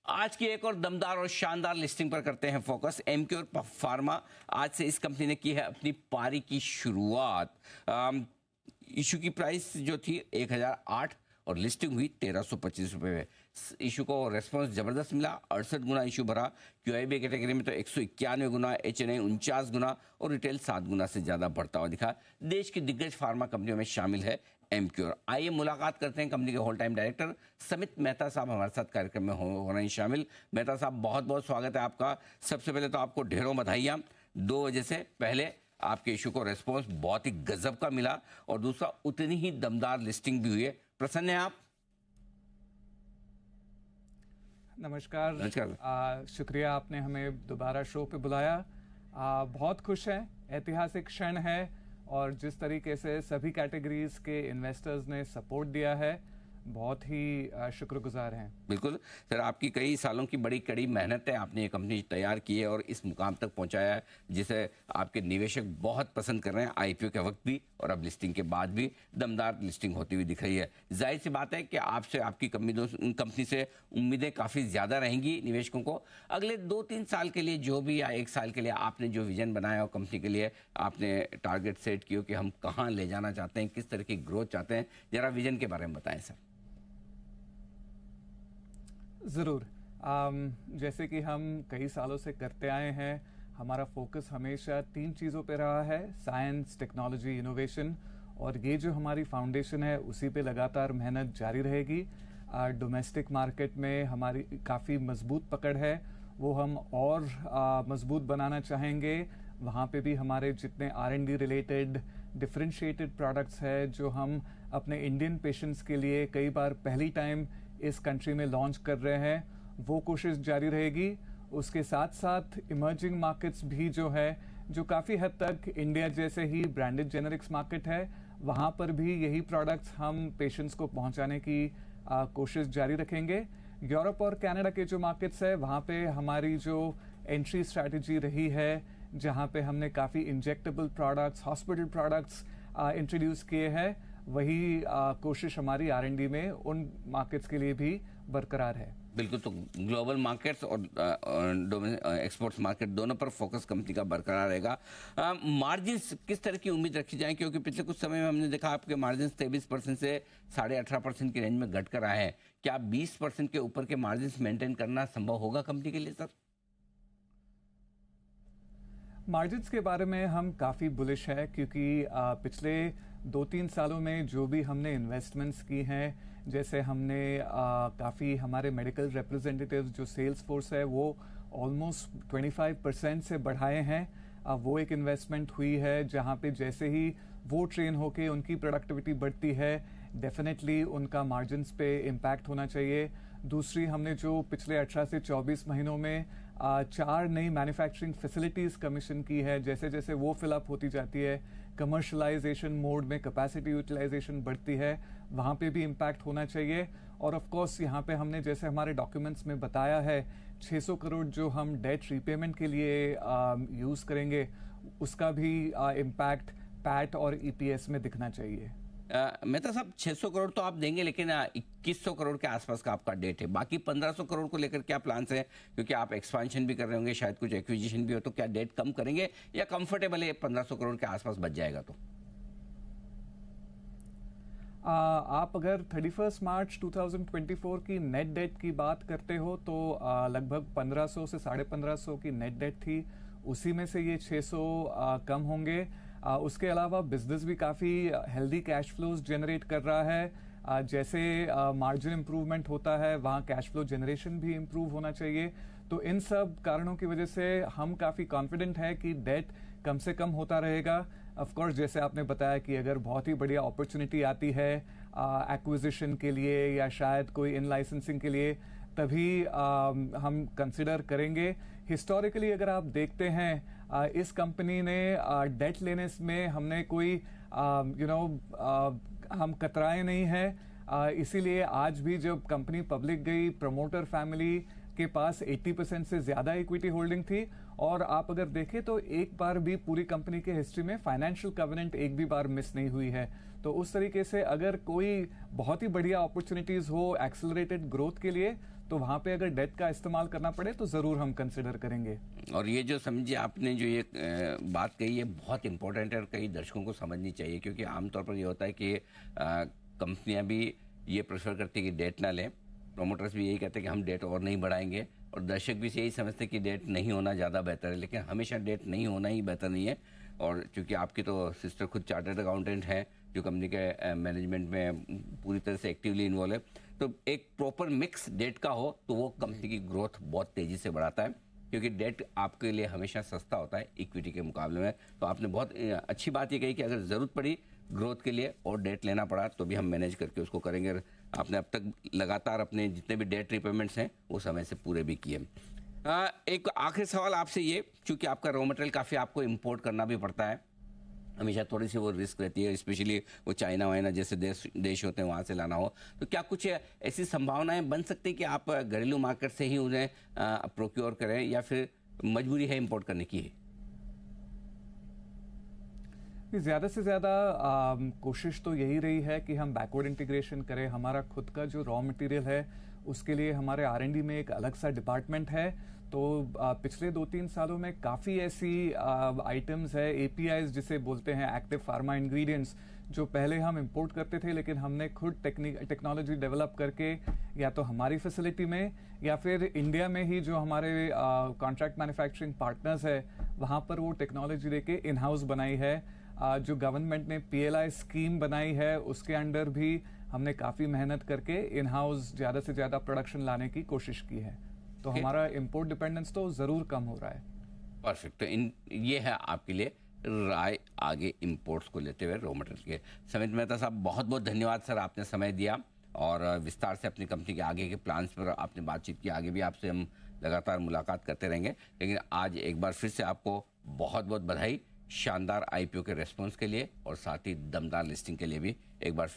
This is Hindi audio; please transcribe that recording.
आज की एक और दमदार और शानदार लिस्टिंग पर करते हैं फोकस। एमक्योर फार्मा, आज से इस कंपनी ने की है अपनी पारी की शुरुआत। इशू की प्राइस जो थी 1008 और लिस्टिंग हुई 1325 रुपये में। इशू को रेस्पॉन्स जबरदस्त मिला, 68 गुना इशू भरा। क्यूआईबी कैटेगरी में तो 191 गुना, एचएनआई 49 गुना और रिटेल 7 गुना से ज़्यादा बढ़ता हुआ दिखा। देश की दिग्गज फार्मा कंपनियों में शामिल है एमक्योर। आइए मुलाकात करते हैं कंपनी के होल टाइम डायरेक्टर समित मेहता साहब हमारे साथ कार्यक्रम में हो रहे हैं शामिल। मेहता साहब, बहुत बहुत स्वागत है आपका। सबसे पहले तो आपको ढेरों बधाइयाँ। 2 वजह से, पहले आपके इशू को रेस्पॉन्स बहुत ही गजब का मिला और दूसरा उतनी ही दमदार लिस्टिंग भी हुई है। प्रसन्न हैं आप? नमस्कार। नमस्कार। शुक्रिया, आपने हमें दोबारा शो पे बुलाया। बहुत खुश हैं, ऐतिहासिक क्षण है और जिस तरीके से सभी कैटेगरीज के इन्वेस्टर्स ने सपोर्ट दिया है, बहुत ही शुक्रगुजार हैं। बिल्कुल सर, आपकी कई सालों की बड़ी कड़ी मेहनत है, आपने ये कंपनी तैयार की है और इस मुकाम तक पहुंचाया है जिसे आपके निवेशक बहुत पसंद कर रहे हैं। आईपीओ के वक्त भी और अब लिस्टिंग के बाद भी दमदार लिस्टिंग होती हुई दिख रही है। जाहिर सी बात है कि आपसे, आपकी कंपनी से उम्मीदें काफ़ी ज़्यादा रहेंगी निवेशकों को। अगले 2-3 साल के लिए जो भी, या 1 साल के लिए आपने जो विजन बनाया हो कंपनी के लिए, आपने टारगेट सेट किया कि हम कहाँ ले जाना चाहते हैं, किस तरह की ग्रोथ चाहते हैं, जरा विजन के बारे में बताएं सर। ज़रूर। जैसे कि हम कई सालों से करते आए हैं, हमारा फोकस हमेशा 3 चीज़ों पे रहा है: साइंस, टेक्नोलॉजी, इनोवेशन। और ये जो हमारी फाउंडेशन है, उसी पे लगातार मेहनत जारी रहेगी। डोमेस्टिक मार्केट में हमारी काफ़ी मजबूत पकड़ है, वो हम और मजबूत बनाना चाहेंगे। वहाँ पे भी हमारे जितने R&D रिलेटेड डिफरेंशिएटेड प्रोडक्ट्स है, जो हम अपने इंडियन पेशेंट्स के लिए कई बार पहली टाइम इस कंट्री में लॉन्च कर रहे हैं, वो कोशिश जारी रहेगी। उसके साथ साथ इमर्जिंग मार्केट्स भी जो है, जो काफ़ी हद तक इंडिया जैसे ही ब्रांडेड जेनरिक्स मार्केट है, वहाँ पर भी यही प्रोडक्ट्स हम पेशेंट्स को पहुँचाने की कोशिश जारी रखेंगे। यूरोप और कनाडा के जो मार्केट्स है, वहाँ पे हमारी जो एंट्री स्ट्रैटेजी रही है, जहाँ पे हमने काफ़ी injectable products, hospital products introduce किए हैं, वही कोशिश हमारी R&D में उन मार्केट्स के लिए भी बरकरार है। बिल्कुल, तो ग्लोबल मार्केट्स और एक्सपोर्ट्स मार्केट दोनों पर फोकस कंपनी का बरकरार रहेगा। मार्जिन्स किस तरह की उम्मीद रखी जाए, क्योंकि पिछले कुछ समय में हमने देखा आपके मार्जिन्स 23% से 18.5% की रेंज में घट कर आए हैं। क्या 20% के ऊपर के मार्जिन्स मेंटेन करना संभव होगा कंपनी के लिए सर? मार्जिन्स के बारे में हम काफ़ी बुलिश है, क्योंकि पिछले 2-3 सालों में जो भी हमने इन्वेस्टमेंट्स की हैं, जैसे हमने काफ़ी हमारे मेडिकल रिप्रेजेंटेटिव्स, जो सेल्स फोर्स है, वो ऑलमोस्ट 25% से बढ़ाए हैं। वो एक इन्वेस्टमेंट हुई है, जहाँ पे जैसे ही वो ट्रेन होके उनकी प्रोडक्टिविटी बढ़ती है, डेफिनेटली उनका मार्जिन्स पे इम्पैक्ट होना चाहिए। दूसरी, हमने जो पिछले 18 से 24 महीनों में 4 नई मैन्युफैक्चरिंग फैसिलिटीज़ कमीशन की है, जैसे जैसे वो फिलअप होती जाती है, कमर्शलाइजेशन मोड में कैपेसिटी यूटिलाइजेशन बढ़ती है, वहाँ पे भी इम्पैक्ट होना चाहिए। और ऑफ कोर्स यहाँ पे हमने, जैसे हमारे डॉक्यूमेंट्स में बताया है, 600 करोड़ जो हम डेट रीपेमेंट के लिए यूज़ करेंगे, उसका भी इम्पैक्ट पैट और EPS में दिखना चाहिए। मेहता साहब, 600 करोड़ तो आप देंगे, लेकिन 2100 करोड़ के आसपास का आपका डेट है। बाकी 1500 करोड़ को लेकर क्या प्लान्स हैं? क्योंकि आप एक्सपेंशन भी कर रहे होंगे, शायद कुछ एक्विजिशन भी हो, तो क्या डेट कम करेंगे या कंफर्टेबल है 1500 करोड़ के आसपास बच जाएगा? तो आप अगर 31 मार्च 2024 की नेट डेट की बात करते हो, तो लगभग 1500 से 1550 की नेट डेट थी, उसी में से ये 600 कम होंगे। उसके अलावा बिजनेस भी काफ़ी हेल्दी कैश फ्लोज जनरेट कर रहा है। जैसे मार्जिन इंप्रूवमेंट होता है, वहाँ कैश फ्लो जनरेशन भी इम्प्रूव होना चाहिए। तो इन सब कारणों की वजह से हम काफ़ी कॉन्फिडेंट है कि डेट कम से कम होता रहेगा। ऑफ कोर्स, जैसे आपने बताया कि अगर बहुत ही बढ़िया अपॉर्चुनिटी आती है एक्विजिशन के लिए या शायद कोई इन लाइसेंसिंग के लिए, तभी हम कंसिडर करेंगे। हिस्टोरिकली अगर आप देखते हैं, इस कंपनी ने डेट लेने में हमने कोई हम कतराए नहीं हैं। इसीलिए आज भी जब कंपनी पब्लिक गई, प्रमोटर फैमिली के पास 80% से ज्यादा इक्विटी होल्डिंग थी। और आप अगर देखें तो एक बार भी पूरी कंपनी के हिस्ट्री में फाइनेंशियल कवेनेंट एक भी बार मिस नहीं हुई है। तो उस तरीके से अगर कोई बहुत ही बढ़िया अपॉर्चुनिटीज हो एक्सेलरेटेड ग्रोथ के लिए, तो वहां पे अगर डेट का इस्तेमाल करना पड़े तो जरूर हम कंसिडर करेंगे। और ये जो समझिए आपने जो ये बात कही है बहुत इंपॉर्टेंट है और कई दर्शकों को समझनी चाहिए, क्योंकि आमतौर पर ये होता है कि कंपनियां भी ये प्रेफर करती है कि डेट ना लें, प्रोमोटर्स भी यही कहते हैं कि हम डेट और नहीं बढ़ाएंगे, और दर्शक भी यही समझते हैं कि डेट नहीं होना ज़्यादा बेहतर है, लेकिन हमेशा डेट नहीं होना ही बेहतर नहीं है। और चूंकि आपकी तो सिस्टर खुद चार्टर्ड अकाउंटेंट हैं जो कंपनी के मैनेजमेंट में पूरी तरह से एक्टिवली इन्वॉल्व है, तो एक प्रॉपर मिक्स डेट का हो तो वो कंपनी की ग्रोथ बहुत तेज़ी से बढ़ाता है, क्योंकि डेट आपके लिए हमेशा सस्ता होता है इक्विटी के मुकाबले में। तो आपने बहुत अच्छी बात ये कही कि अगर ज़रूरत पड़ी ग्रोथ के लिए और डेट लेना पड़ा तो भी हम मैनेज करके उसको करेंगे। और आपने अब तक लगातार अपने जितने भी डेट रिपेमेंट्स हैं वो समय से पूरे भी किए। एक आखिरी सवाल आपसे ये, क्योंकि आपका रॉ मटेरियल काफ़ी आपको इम्पोर्ट करना भी पड़ता है, हमेशा थोड़ी सी वो रिस्क रहती है, स्पेशली वो चाइना वाइना जैसे देश होते हैं वहाँ से लाना हो, तो क्या कुछ ऐसी संभावनाएं बन सकती है कि आप घरेलू मार्केट से ही उन्हें प्रोक्योर करें, या फिर मजबूरी है इंपोर्ट करने की? ज्यादा से ज्यादा कोशिश तो यही रही है कि हम बैकवर्ड इंटीग्रेशन करें। हमारा खुद का जो रॉ मटेरियल है उसके लिए हमारे R&D में एक अलग सा डिपार्टमेंट है। तो पिछले 2-3 सालों में काफ़ी ऐसी आइटम्स है, APIs जिसे बोलते हैं एक्टिव फार्मा इंग्रेडिएंट्स, जो पहले हम इंपोर्ट करते थे, लेकिन हमने खुद टेक्नोलॉजी डेवलप करके या तो हमारी फैसिलिटी में या फिर इंडिया में ही जो हमारे कॉन्ट्रैक्ट मैन्युफैक्चरिंग पार्टनर्स है वहाँ पर वो टेक्नोलॉजी लेके इन हाउस बनाई है। जो गवर्नमेंट ने PLI स्कीम बनाई है उसके अंडर भी हमने काफ़ी मेहनत करके इन हाउस ज़्यादा से ज़्यादा प्रोडक्शन लाने की कोशिश की है। तो हमारा इंपोर्ट डिपेंडेंस तो ज़रूर कम हो रहा है। परफेक्ट। तो ये है आपके लिए राय आगे इंपोर्ट्स को लेते हुए रॉ मटेरियल के। समित मेहता साहब, बहुत बहुत धन्यवाद सर, आपने समय दिया और विस्तार से अपनी कंपनी के आगे के प्लान्स पर आपने बातचीत की। आगे भी आपसे हम लगातार मुलाकात करते रहेंगे, लेकिन आज एक बार फिर से आपको बहुत बहुत बधाई शानदार IPO के रेस्पॉन्स के लिए और साथ ही दमदार लिस्टिंग के लिए भी एक बार फिर